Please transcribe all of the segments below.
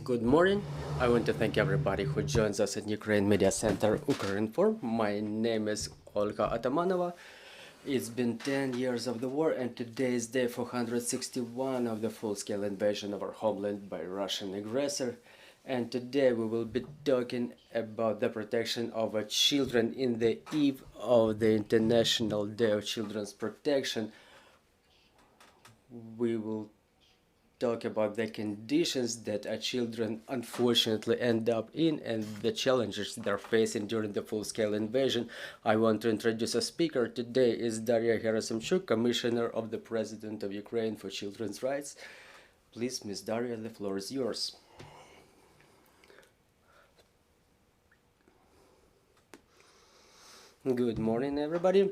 Good morning. I want to thank everybody who joins us at Ukraine Media Center Ukrinform. My name is Olga Atamanova. It's been 10 years of the war, and today is day 461 of the full-scale invasion of our homeland by Russian aggressor. And today we will be talking about the protection of our children in the eve of the International Day of Children's Protection. We will talk about the conditions that our children unfortunately end up in and the challenges they're facing during the full-scale invasion. I want to introduce a speaker. Today is Daria Herasymchuk, Commissioner of the President of Ukraine for Children's Rights. Please, Ms. Daria, the floor is yours. Good morning, everybody.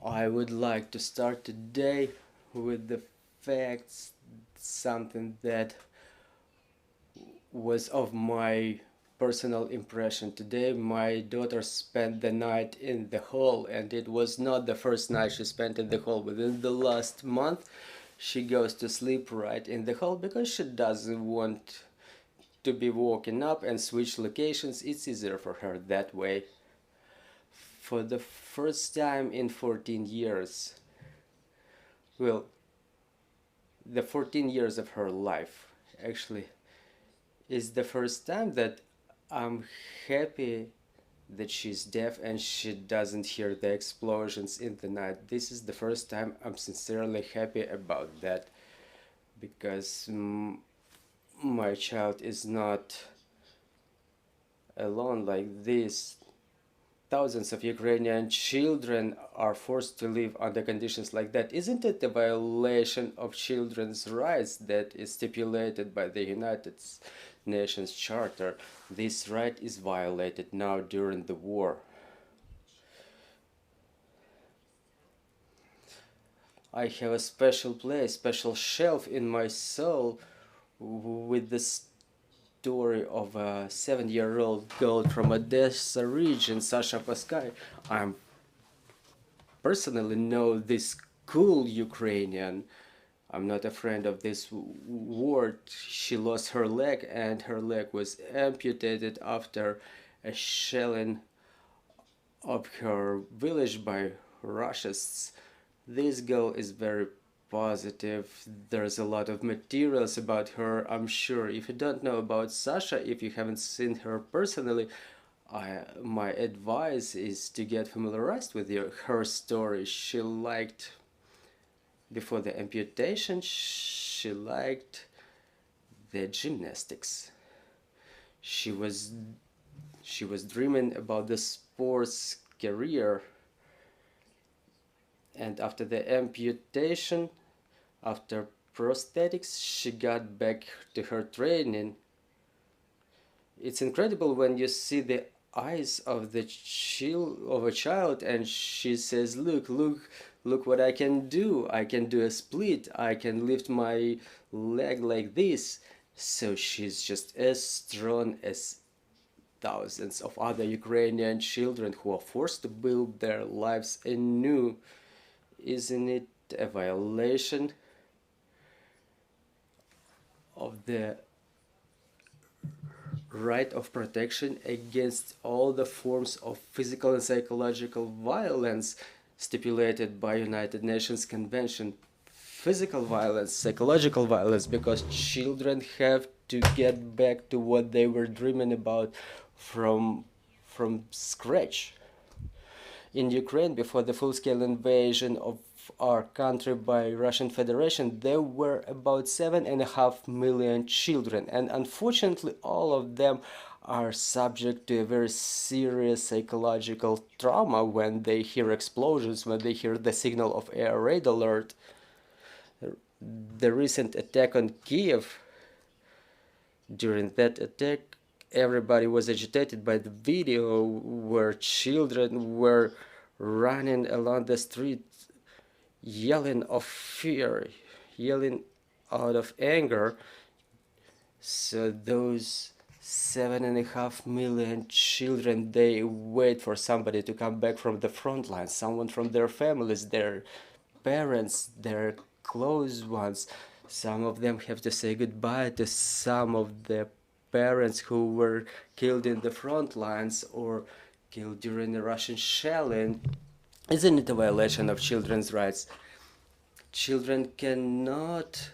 I would like to start today with the facts, something that was of my personal impression today. My daughter spent the night in the hall, and it was not the first night she spent in the hall. Within the last month, she goes to sleep right in the hall because she doesn't want to be woken up and switch locations. It's easier for her that way. For the first time in 14 years, well, the 14 years of her life actually is the first time that I'm happy that she's deaf and she doesn't hear the explosions in the night. This is the first time I'm sincerely happy about that, because my child is not alone like this. Thousands of Ukrainian children are forced to live under conditions like that. Isn't it a violation of children's rights that is stipulated by the United Nations Charter? This right is violated now during the war. I have a special place, special shelf in my soul with this story of a 7-year-old girl from Odessa region, Sasha Paskai. I personally know this cool Ukrainian. I'm not a friend of this word. She lost her leg, and her leg was amputated after a shelling of her village by Russians. This girl is very positive. There's a lot of materials about her, I'm sure. If you don't know about Sasha, if you haven't seen her personally, my advice is to get familiarized with her story. She liked, before the amputation, she liked the gymnastics. She was dreaming about the sports career, and after the amputation, after prosthetics, she got back to her training. It's incredible when you see the eyes of a child, and she says, look what I can do. I can do a split. I can lift my leg like this. So she's just as strong as thousands of other Ukrainian children who are forced to build their lives anew. Isn't it a violation of the right of protection against all the forms of physical and psychological violence stipulated by United Nations Convention? Physical violence, psychological violence, because children have to get back to what they were dreaming about from scratch. In Ukraine, before the full-scale invasion of our country by Russian Federation, there were about 7.5 million children, and unfortunately all of them are subject to a very serious psychological trauma when they hear explosions, when they hear the signal of air raid alert. The recent attack on Kyiv, during that attack, everybody was agitated by the video where children were running along the street yelling of fear, yelling out of anger. So those 7.5 million children, they wait for somebody to come back from the front line, someone from their families, their parents, their close ones. Some of them have to say goodbye to some of their parents who were killed in the front lines or killed during the Russian shelling. Isn't it a violation of children's rights? Children cannot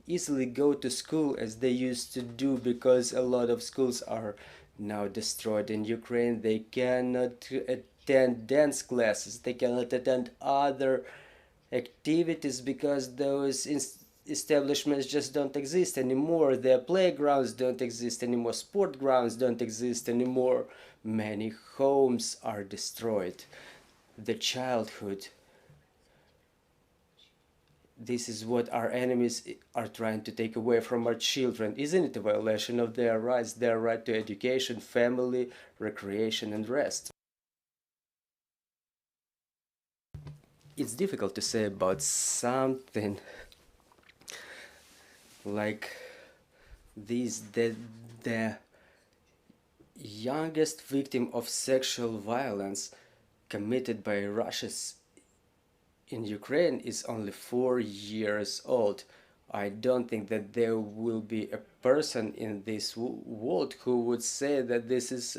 easily go to school as they used to do because a lot of schools are now destroyed in Ukraine. They cannot attend dance classes, they cannot attend other activities because those establishments just don't exist anymore. Their playgrounds don't exist anymore, sport grounds don't exist anymore. Many homes are destroyed. The childhood, this is what our enemies are trying to take away from our children. Isn't it a violation of their rights, their right to education, family, recreation, and rest? It's difficult to say about something like this, the youngest victim of sexual violence committed by Russians in Ukraine is only 4 years old. I don't think that there will be a person in this world who would say that this is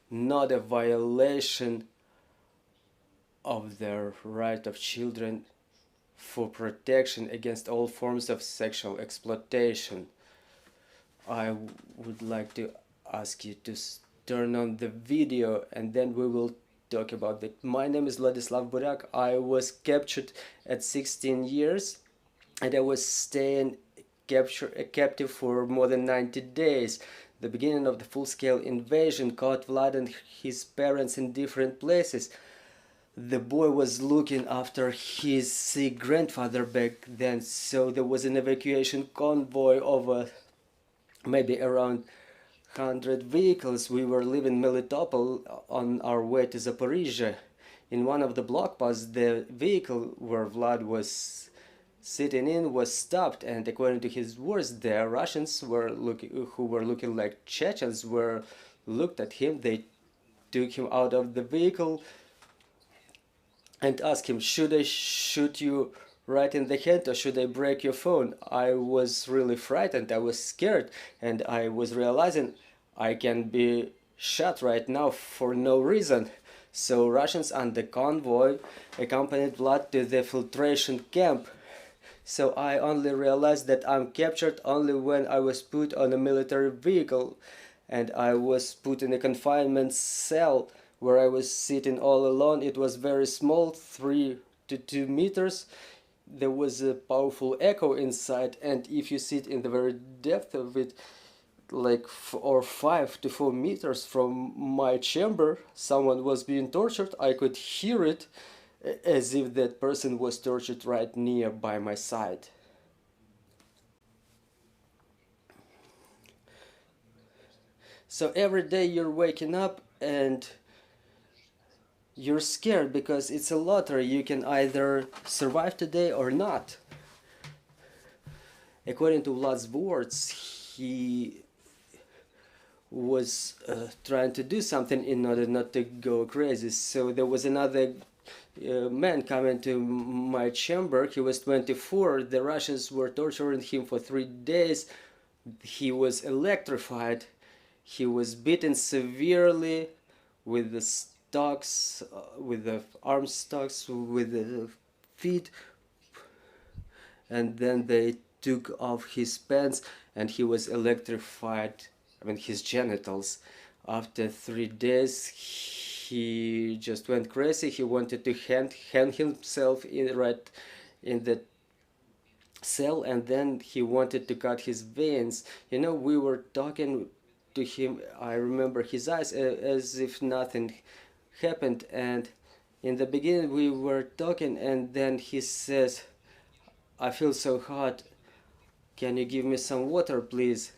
not a violation of the right of children for protection against all forms of sexual exploitation. I would like to ask you to turn on the video and then we will talk about it. My name is Vladislav Buryak. I was captured at 16 years and I was staying captive for more than 90 days. The beginning of the full-scale invasion caught Vlad and his parents in different places. The boy was looking after his sick grandfather back then, so there was an evacuation convoy of maybe around 100 vehicles. We were leaving Melitopol on our way to Zaporizhia. In one of the block posts, the vehicle where Vlad was sitting in was stopped, and according to his words, the Russians who were looking like Chechens looked at him. They took him out of the vehicle and asked him, "Should I shoot you right in the head or should I break your phone?" I was really frightened, I was scared, and I was realizing I can be shot right now for no reason. So Russians and the convoy accompanied Vlad to the filtration camp. So I only realized that I'm captured only when I was put on a military vehicle and I was put in a confinement cell where I was sitting all alone. It was very small, 3 to 2 meters. There was a powerful echo inside, and if you sit in the very depth of it, like 5 to 4 meters from my chamber, someone was being tortured. I could hear it as if that person was tortured right near by my side. So every day you're waking up and you're scared because it's a lottery. You can either survive today or not. According to Vlad's words, he was trying to do something in order not to go crazy. So there was another man coming to my chamber. He was 24. The Russians were torturing him for 3 days. He was electrified. He was beaten severely with the stocks, with the arm stocks, with the feet, and then they took off his pants and he was electrified, I mean his genitals. After 3 days he just went crazy. He wanted to hang himself right in the cell, and then he wanted to cut his veins. You know, we were talking to him. I remember his eyes as if nothing happened, and in the beginning we were talking and then he says, "I feel so hot, can you give me some water please?"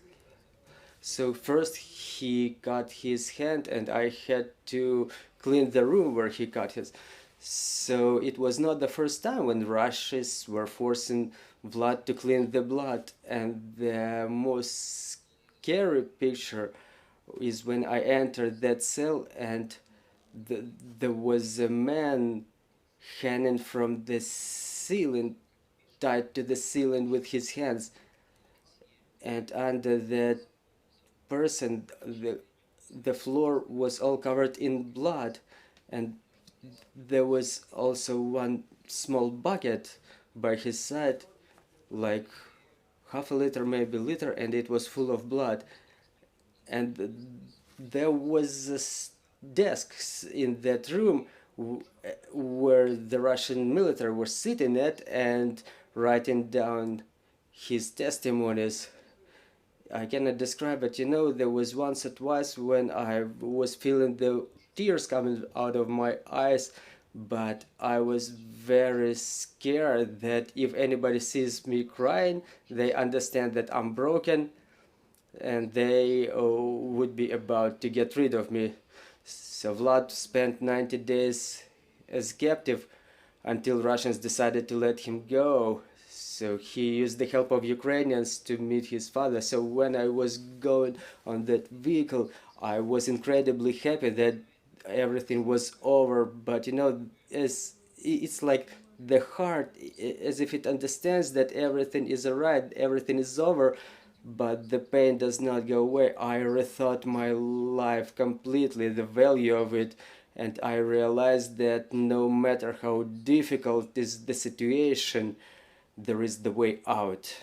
So first he cut his hand and I had to clean the room where he cut his. So it was not the first time when Russians were forcing Vlad to clean the blood, and the most scary picture is when I entered that cell and there was a man hanging from the ceiling tied to the ceiling with his hands, and under that person the floor was all covered in blood, and there was also one small bucket by his side, like half a liter, maybe liter, and it was full of blood. And there was desks in that room where the Russian military was sitting at and writing down his testimonies. I cannot describe it. There was once or twice when I was feeling the tears coming out of my eyes, but I was very scared that if anybody sees me crying, they understand that I'm broken and they would be about to get rid of me. So Vlad spent 90 days as captive until Russians decided to let him go. So he used the help of Ukrainians to meet his father. So when I was going on that vehicle, I was incredibly happy that everything was over. But it's like the heart, as if it understands that everything is alright, everything is over, but the pain does not go away. I rethought my life completely, the value of it, and I realized that no matter how difficult is the situation, there is the way out.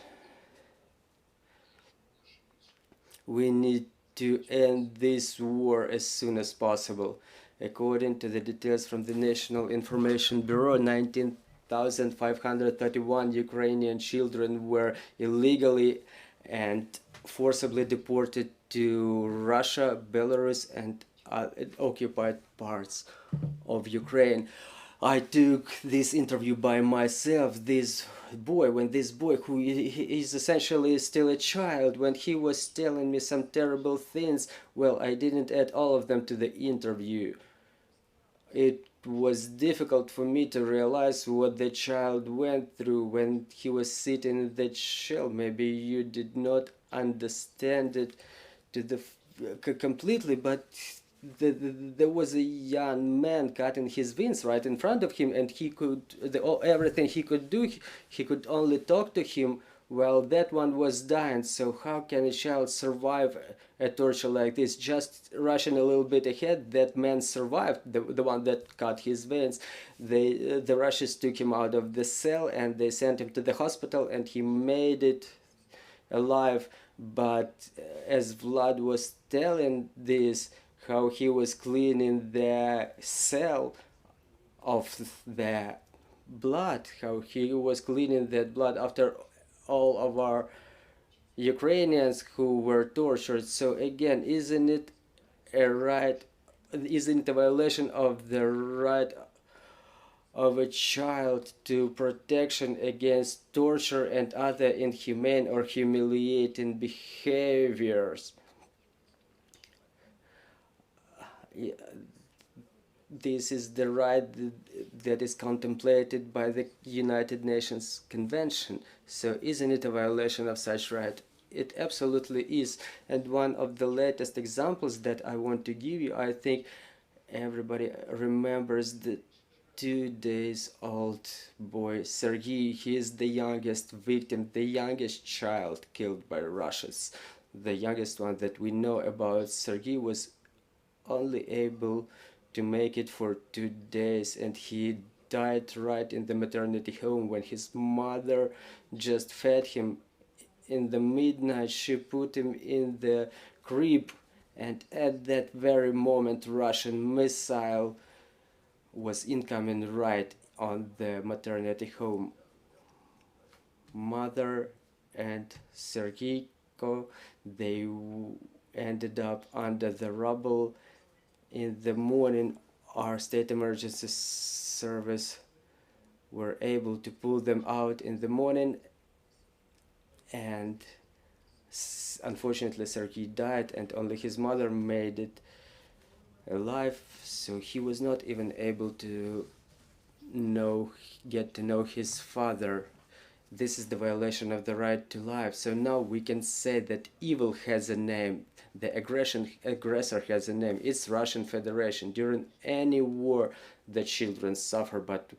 We need to end this war as soon as possible. According to the details from the National Information Bureau, 19,531 Ukrainian children were illegally and forcibly deported to Russia, Belarus, and occupied parts of Ukraine. I took this interview by myself. This boy, who is essentially still a child, when he was telling me some terrible things, well, I didn't add all of them to the interview. It was difficult for me to realize what the child went through when he was sitting in that shell. Maybe you did not understand it to the completely, but there was a young man cutting his veins right in front of him, and he could everything he could do, he could only talk to him while that one was dying. So how can a child survive a torture like this? Just rushing a little bit ahead, that man survived, the one that cut his veins. The Russians took him out of the cell and they sent him to the hospital, and he made it alive. But as Vlad was telling this, how he was cleaning the cell of the blood, how he was cleaning that blood after all of our Ukrainians who were tortured. So again, isn't it a violation of the right of a child to protection against torture and other inhumane or humiliating behaviors? This is the right that is contemplated by the United Nations Convention. So isn't it a violation of such right? It absolutely is. And one of the latest examples that I want to give you, I think everybody remembers the 2 days old boy Sergei. He is the youngest victim, the youngest child killed by Russians. The youngest one that we know about. Sergei was only able to make it for 2 days, and he died right in the maternity home when his mother just fed him. In the midnight, she put him in the crib, and at that very moment, Russian missile was incoming right on the maternity home. Mother and Sergeyko, they ended up under the rubble. In the morning, our state emergency service were able to pull them out in the morning, and unfortunately Sergei died, and only his mother made it alive. So he was not even able to get to know his father. This is the violation of the right to life. So now we can say that evil has a name. The aggressor has a name. It's Russian Federation. During any war, the children suffer, but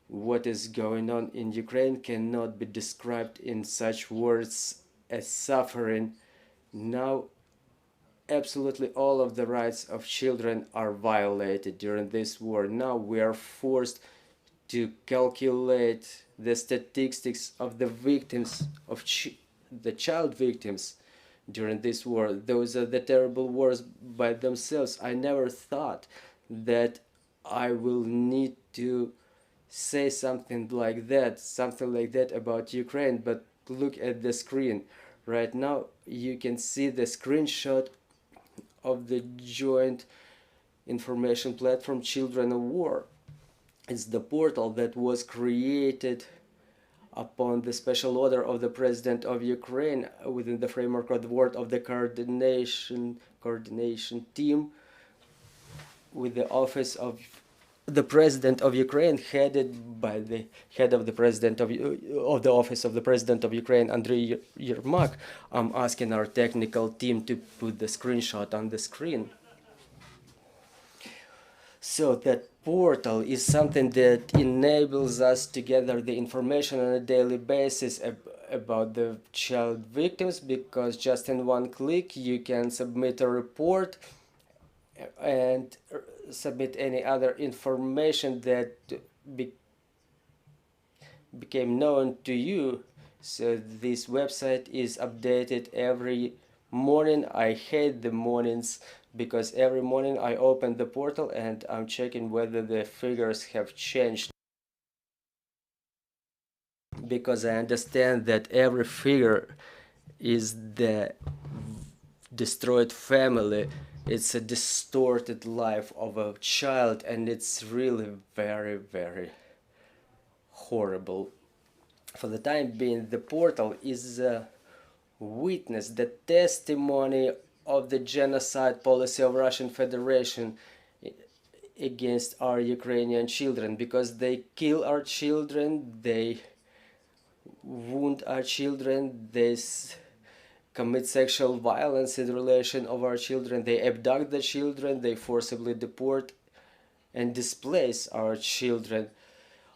What is going on in Ukraine cannot be described in such words as suffering. Now, absolutely all of the rights of children are violated during this war. Now we are forced to calculate the statistics of the victims of the child victims during this war. Those are the terrible wars by themselves. I never thought that I will need to say something like that about Ukraine, but look at the screen. Right now you can see the screenshot of the joint information platform Children of War. It's the portal that was created upon the special order of the President of Ukraine within the framework of the word of the coordination team with the office of the President of Ukraine, headed by the head of the President of the office of the President of Ukraine, Andriy Yermak. I'm asking our technical team to put the screenshot on the screen. So that portal is something that enables us to gather the information on a daily basis about the child victims, because just in one click you can submit a report and submit any other information that became known to you. So this website is updated every morning. I hate the mornings because every morning I open the portal and I'm checking whether the figures have changed, because I understand that every figure is the destroyed family. It's a distorted life of a child, and it's really very, very horrible. For the time being, the portal is a witness, the testimony of the genocide policy of Russian Federation against our Ukrainian children, because they kill our children, they wound our children, they commit sexual violence in relation of our children, they abduct the children, they forcibly deport and displace our children.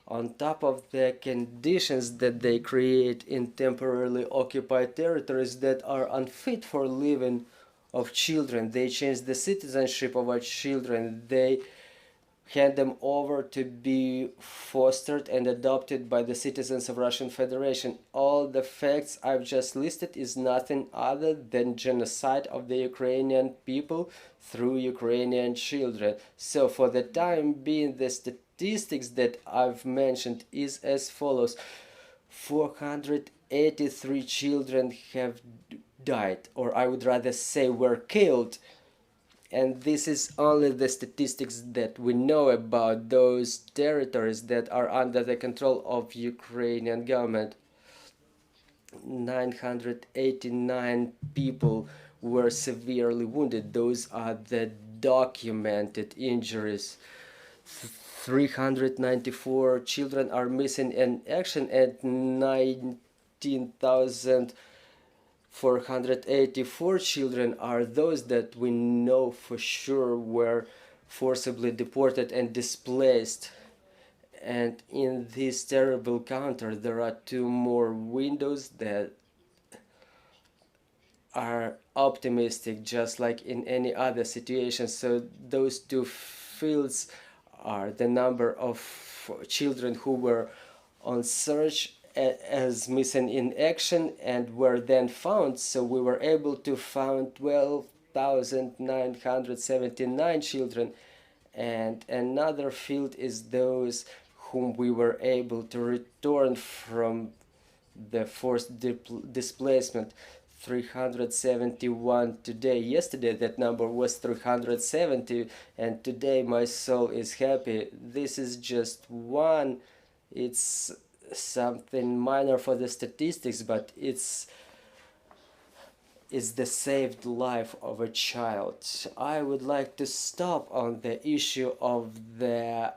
On top of the conditions that they create in temporarily occupied territories that are unfit for living of children, they change the citizenship of our children, they hand them over to be fostered and adopted by the citizens of Russian Federation. All the facts I've just listed is nothing other than genocide of the Ukrainian people through Ukrainian children. So for the time being, the statistics that I've mentioned is as follows: 483 children have died, or I would rather say were killed. And this is only the statistics that we know about those territories that are under the control of Ukrainian government. 989 people were severely wounded. Those are the documented injuries. 394 children are missing in action, and 19,484 children are those that we know for sure were forcibly deported and displaced. And in this terrible counter, there are two more windows that are optimistic, just like in any other situation. So those two fields are the number of children who were on search as missing in action and were then found. So we were able to find 12,979 children. And another field is those whom we were able to return from the forced displacement. 371 today. Yesterday that number was 370, and today my soul is happy. This is just one. It's something minor for the statistics, but it's the saved life of a child. I would like to stop on the issue of the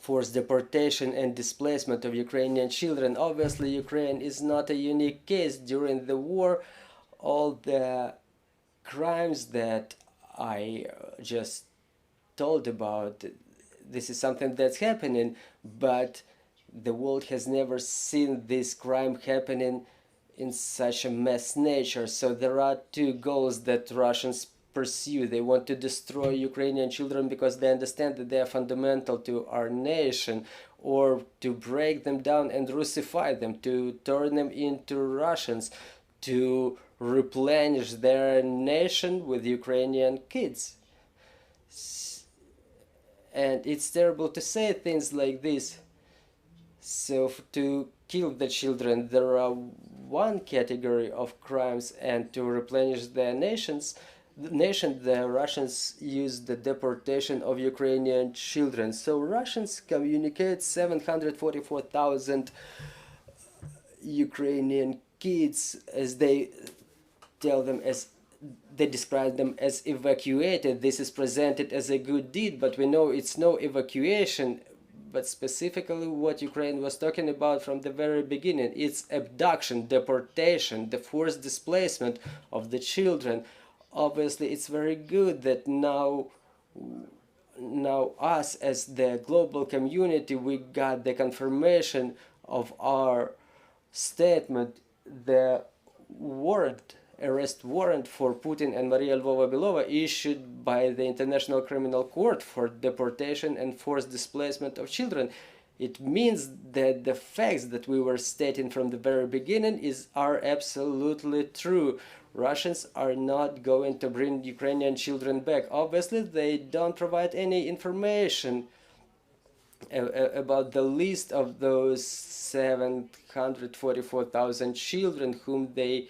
forced deportation and displacement of Ukrainian children. Obviously, Ukraine is not a unique case. During the war, all the crimes that I just told about, this is something that's happening, but the world has never seen this crime happening in such a mass nature. So there are two goals that Russians pursue. They want to destroy Ukrainian children because they understand that they are fundamental to our nation, or to break them down and Russify them, to turn them into Russians, to replenish their nation with Ukrainian kids. And it's terrible to say things like this. So to kill the children, there are one category of crimes, and to replenish their the Russians use the deportation of Ukrainian children. So Russians communicate 744,000 Ukrainian kids, as they tell them, as they describe them as evacuated. This is presented as a good deed, but we know it's no evacuation. But specifically what Ukraine was talking about from the very beginning, it's abduction, deportation, the forced displacement of the children. Obviously, it's very good that now us as the global community, we got the confirmation of our statement. The arrest warrant for Putin and Maria Lvova-Belova issued by the International Criminal Court for deportation and forced displacement of children. It means that the facts that we were stating from the very beginning are absolutely true. Russians are not going to bring Ukrainian children back. Obviously, they don't provide any information about the list of those 744,000 children whom they,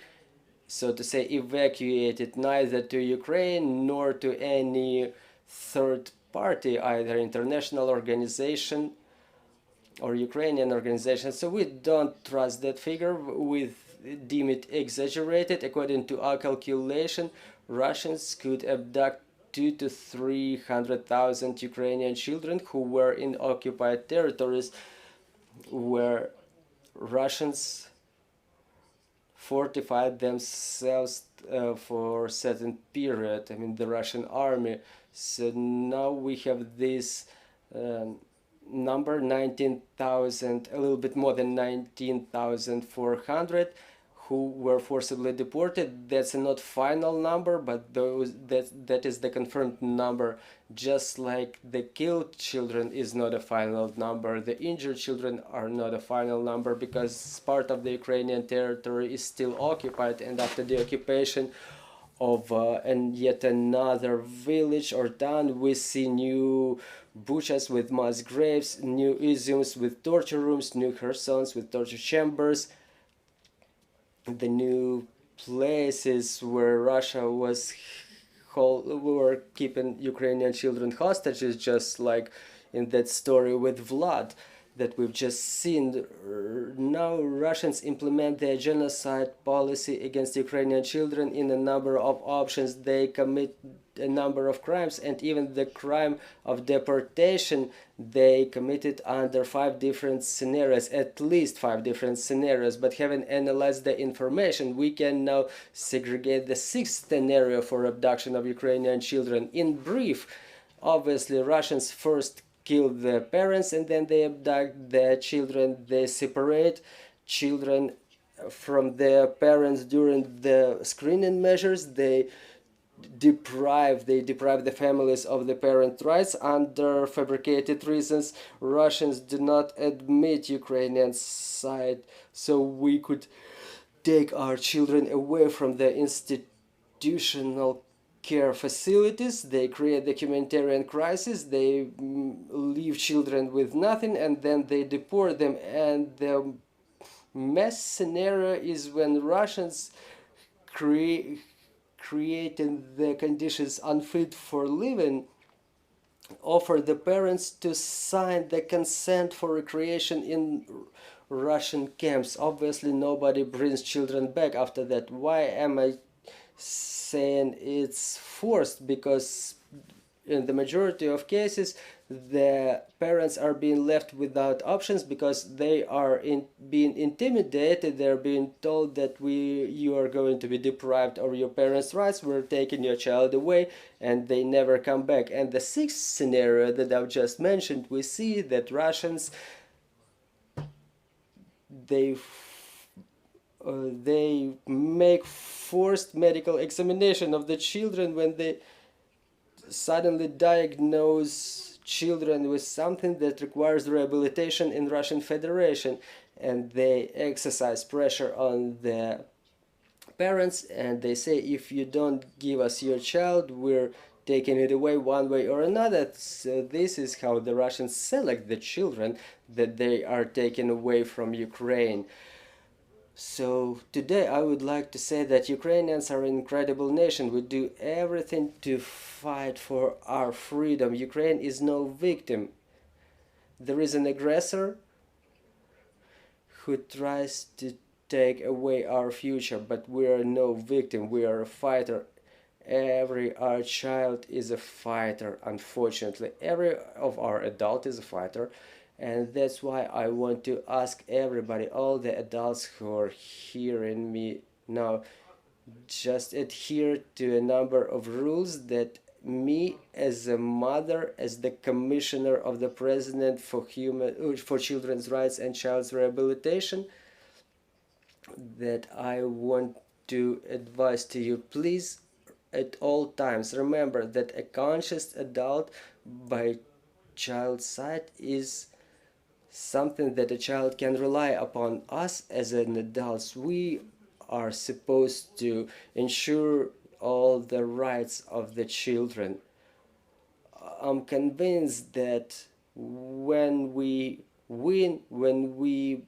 so to say, evacuated, neither to Ukraine nor to any third party, either international organization or Ukrainian organization. So we don't trust that figure. We deem it exaggerated. According to our calculation, Russians could abduct 200,000 to 300,000 Ukrainian children who were in occupied territories, where Russians fortified themselves for a certain period. I mean, the Russian army. So now we have this number, 19,000, a little bit more than 19,400 who were forcibly deported. That's not final number, but that is the confirmed number. Just like the killed children is not a final number, the injured children are not a final number, because part of the Ukrainian territory is still occupied, and after the occupation of and yet another village or town, we see new buchas with mass graves, new Iziums with torture rooms, new Khersons with torture chambers, the new places where Russia was were keeping Ukrainian children hostages, just like in that story with Vlad that we've just seen. Now Russians implement their genocide policy against Ukrainian children in a number of options. They commit a number of crimes, and even the crime of deportation they committed under 5 different scenarios, at least 5 different scenarios. But having analyzed the information, we can now segregate the 6th scenario for abduction of Ukrainian children. In brief, obviously Russians first kill the parents and then they abduct the children. They separate children from their parents during the screening measures. They deprive the families of the parent rights under fabricated reasons. Russians do not admit Ukrainian side, so we could take our children away from the institutional care facilities. They create the humanitarian crisis. They leave children with nothing, and then they deport them. And the mass scenario is when Russians creating the conditions unfit for living, offer the parents to sign the consent for recreation in Russian camps. Obviously nobody brings children back after that. Why am I saying it's forced? Because in the majority of cases, the parents are being left without options because they are being intimidated. They're being told that you are going to be deprived of your parents' rights. We're taking your child away, and they never come back. And the sixth scenario that I've just mentioned, we see that Russians they they make forced medical examination of the children when they suddenly diagnose children with something that requires rehabilitation in Russian Federation, and they exercise pressure on the parents, and they say, if you don't give us your child, we're taking it away one way or another. So this is how the Russians select the children that they are taken away from Ukraine. So today I would like to say that Ukrainians are an incredible nation. We do everything to fight for our freedom. Ukraine is no victim. There is an aggressor who tries to take away our future, but we are no victim. We are a fighter. Our child is a fighter, unfortunately. Every of our adult is a fighter. And that's why I want to ask everybody, all the adults who are hearing me now, just adhere to a number of rules that me as a mother, as the commissioner of the president for children's rights and child's rehabilitation, that I want to advise to you. Please, at all times, remember that a conscious adult by child's side is something that a child can rely upon. Us as an adults, we are supposed to ensure all the rights of the children. I'm convinced that when we win, when we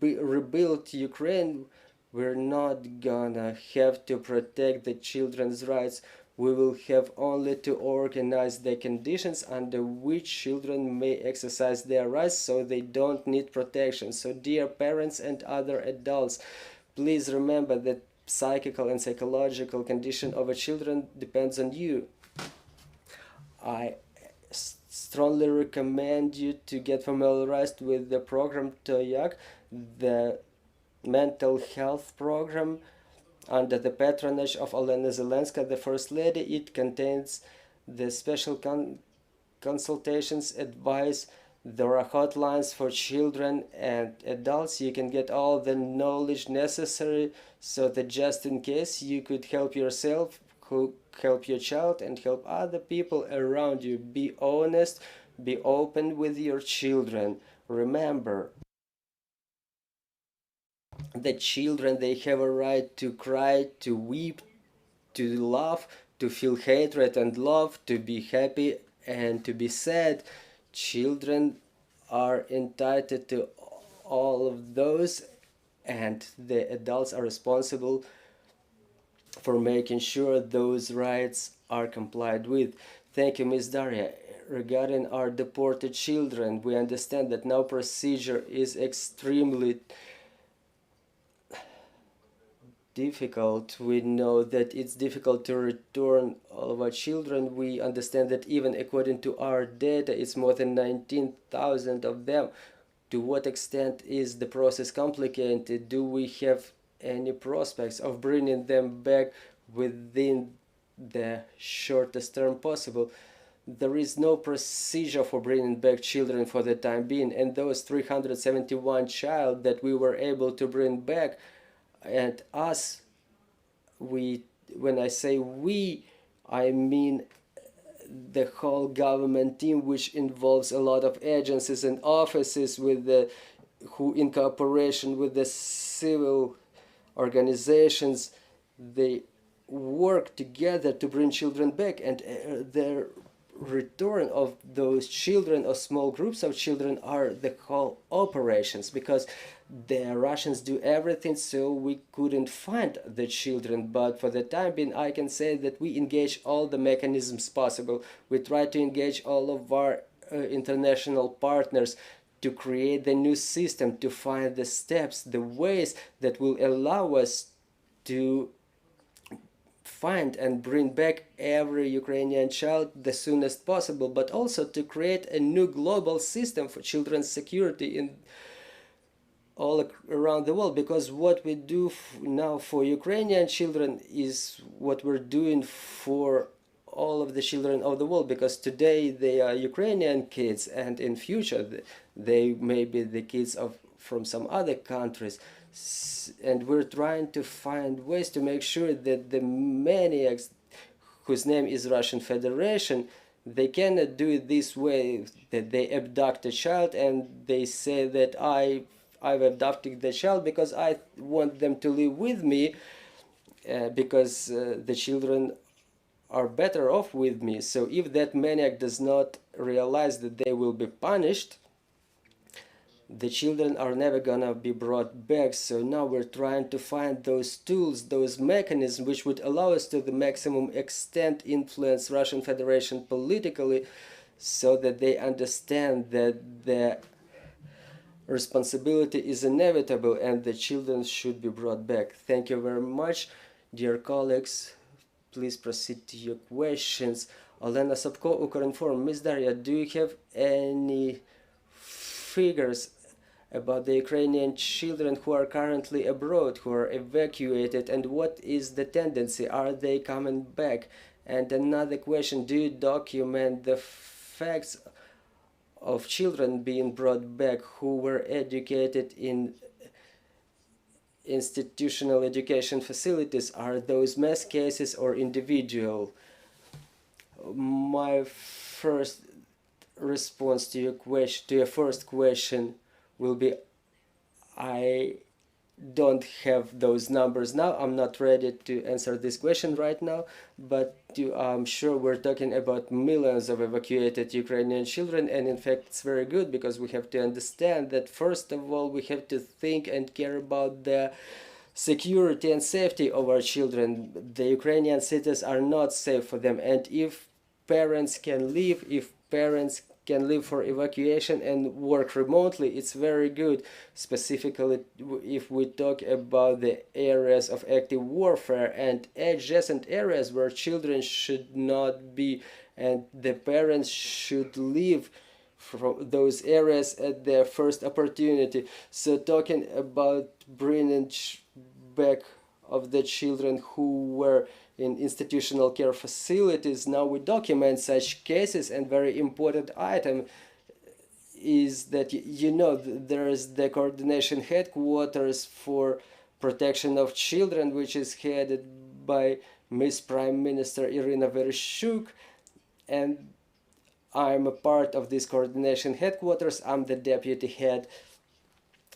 rebuild Ukraine, we're not gonna have to protect the children's rights. We will have only to organize the conditions under which children may exercise their rights so they don't need protection. So dear parents and other adults, please remember that psychical and psychological condition of a children depends on you. I strongly recommend you to get familiarized with the program TOYAK, the mental health program under the patronage of Olena Zelenska, the First Lady. It contains the special consultations, advice. There are hotlines for children and adults. You can get all the knowledge necessary so that just in case you could help yourself, help your child, and help other people around you. Be honest, be open with your children. Remember, the children, they have a right to cry, to weep, to laugh, to feel hatred and love, to be happy and to be sad. Children are entitled to all of those, and the adults are responsible for making sure those rights are complied with. Thank you, Ms. Daria. Regarding our deported children, we understand that now procedure is extremely difficult. We know that it's difficult to return all of our children. We understand that even according to our data, it's more than 19,000 of them. To what extent is the process complicated? Do we have any prospects of bringing them back within the shortest term possible? There is no procedure for bringing back children for the time being, and those 371 child that we were able to bring back, and us, when I say we, I mean the whole government team, which involves a lot of agencies and offices who in cooperation with the civil organizations, they work together to bring children back, and the return of those children or small groups of children are the whole operations, because the Russians do everything so we couldn't find the children. But for the time being, I can say that we engage all the mechanisms possible. We try to engage all of our international partners to create the new system, to find the steps, the ways that will allow us to find and bring back every Ukrainian child the soonest possible, but also to create a new global system for children's security in all around the world, because what we do now for Ukrainian children is what we're doing for all of the children of the world, because today they are Ukrainian kids and in future they may be the kids of from some other countries, and we're trying to find ways to make sure that the maniacs whose name is Russian Federation, they cannot do it this way, that they abduct a child and they say that I've abducted the child because I want them to live with me, because the children are better off with me. So if that maniac does not realize that they will be punished, the children are never gonna be brought back. So now we're trying to find those tools, those mechanisms which would allow us to the maximum extent influence Russian Federation politically, so that they understand that the responsibility is inevitable and the children should be brought back. Thank you very much, dear colleagues. Please proceed to your questions. Olena Sobko, Ukrinform. Ms. Daria, do you have any figures about the Ukrainian children who are currently abroad, who are evacuated, and what is the tendency? Are they coming back? And another question, do you document the facts of children being brought back who were educated in institutional education facilities? Are those mass cases or individual? My first response to your first question will be, I don't have those numbers now. I'm not ready to answer this question right now, but I'm sure we're talking about millions of evacuated Ukrainian children, and in fact it's very good, because we have to understand that first of all we have to think and care about the security and safety of our children. The Ukrainian cities are not safe for them, and if parents can leave, for evacuation and work remotely, it's very good, specifically if we talk about the areas of active warfare and adjacent areas where children should not be, and the parents should leave from those areas at their first opportunity. So talking about bringing back of the children who were in institutional care facilities, now we document such cases, and very important item is that there is the coordination headquarters for protection of children, which is headed by Miss Prime Minister Irina Vereshchuk, and I'm a part of this coordination headquarters. I'm the deputy head.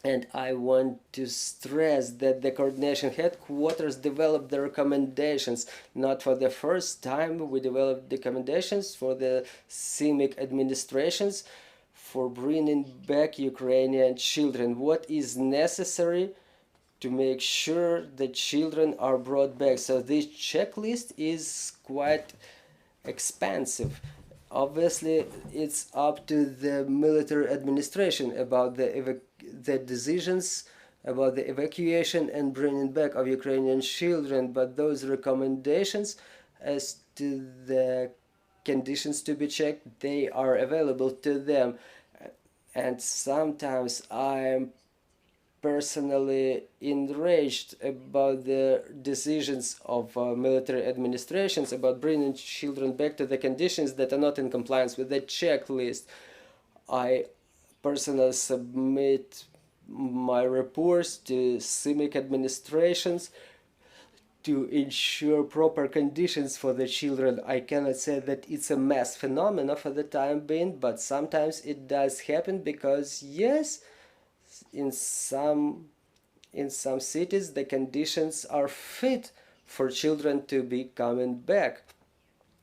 And I want to stress that the coordination headquarters developed the recommendations. Not for the first time, we developed recommendations for the CIMIC administrations for bringing back Ukrainian children. What is necessary to make sure the children are brought back? So this checklist is quite expansive. Obviously, it's up to the military administration about the decisions about the evacuation and bringing back of Ukrainian children, but those recommendations as to the conditions to be checked, they are available to them. And sometimes I'm personally enraged about the decisions of military administrations about bringing children back to the conditions that are not in compliance with the checklist. I personally submit my reports to CIMIC administrations to ensure proper conditions for the children. I cannot say that it's a mass phenomenon for the time being, but sometimes it does happen, because yes, in some cities the conditions are fit for children to be coming back.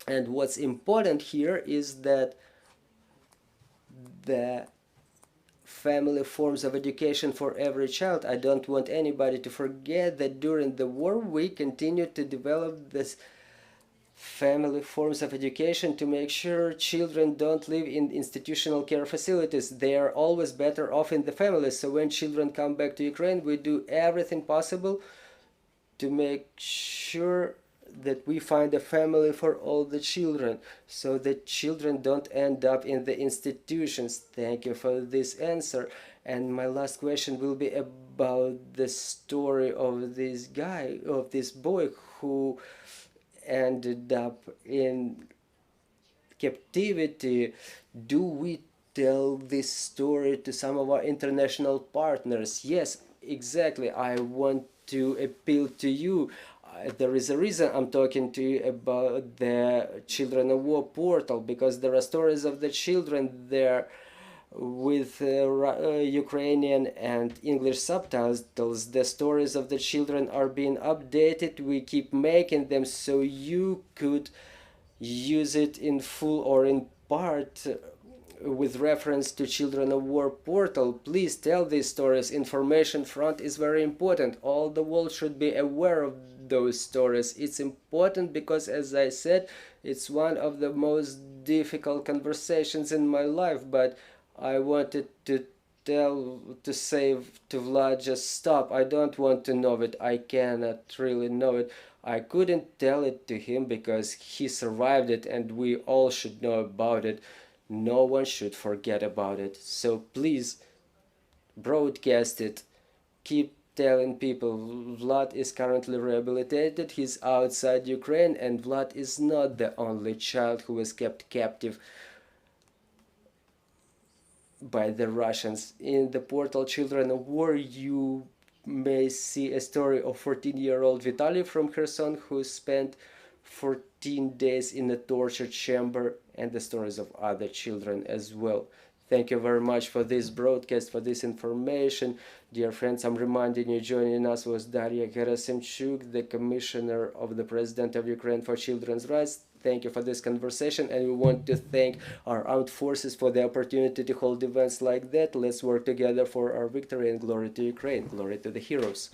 And what's important here is that the family forms of education for every child. I don't want anybody to forget that during the war we continued to develop this family forms of education to make sure children don't live in institutional care facilities. They are always better off in the family. So when children come back to Ukraine, we do everything possible to make sure that we find a family for all the children, so that children don't end up in the institutions. Thank you for this answer. And my last question will be about the story of this guy, of this boy who ended up in captivity. Do we tell this story to some of our international partners? Yes, exactly. I want to appeal to you. There is a reason I'm talking to you about the Children of War portal, because there are stories of the children there with Ukrainian and English subtitles. The stories of the children are being updated. We keep making them so you could use it in full or in part with reference to Children of War portal. Please tell these stories. Information front is very important. All the world should be aware of those stories. It's important because, as I said, it's one of the most difficult conversations in my life, but I wanted to say to Vlad, just stop. I don't want to know it. I cannot really know it. I couldn't tell it to him because he survived it and we all should know about it. No one should forget about it. So please broadcast it. Keep telling people Vlad is currently rehabilitated. He's outside Ukraine, and Vlad is not the only child who was kept captive by the Russians. In the portal Children of War, you may see a story of 14-year-old Vitaly from Kherson who spent 14 days in a torture chamber, and the stories of other children as well. Thank you very much for this broadcast, for this information. Dear friends, I'm reminding you, joining us was Daria Herasymchuk, the Commissioner of the President of Ukraine for Children's Rights. Thank you for this conversation, and we want to thank our armed forces for the opportunity to hold events like that. Let's work together for our victory, and glory to Ukraine. Glory to the heroes.